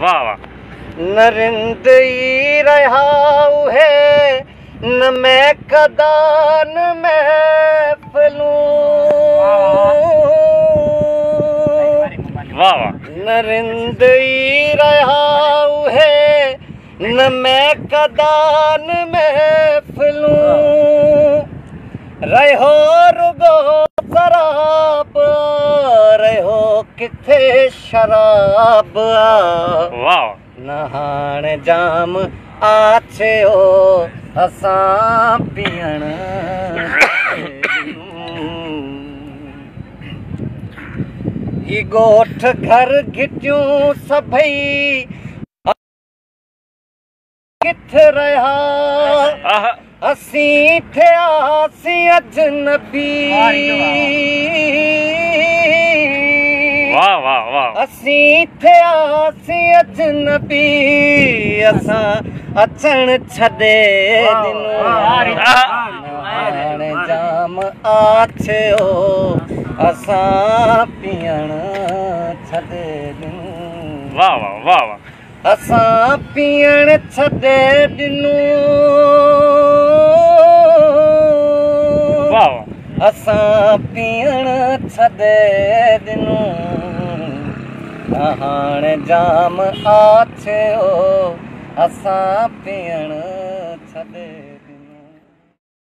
वाह वाह। नरिंद ई रहा है न मैं कदान महफिलूं। वाह वाह। नरिंद ई रहा है न मैं कदान महफिलूं। रहो रुगो शराब रहो किथे शराब। वाह। नहाण जाम आछियो असां पीअण। ही गोठ घर घिटियूं सभई किथे रहा। असीं थियासीं अजनबी। वाह वाह वाह। असीं थियासीं अजनबी असां अचण छॾे ॾिनो। हाणे जाम आछियो असां पीअण छॾे ॾिनो। वाह वाह वाह वाह। असां पीअण छॾे ॾिनो। वाह वाह। असां पीअण छॾे ॾिनो। हाणे जाम आछियो असां पीअण छॾे।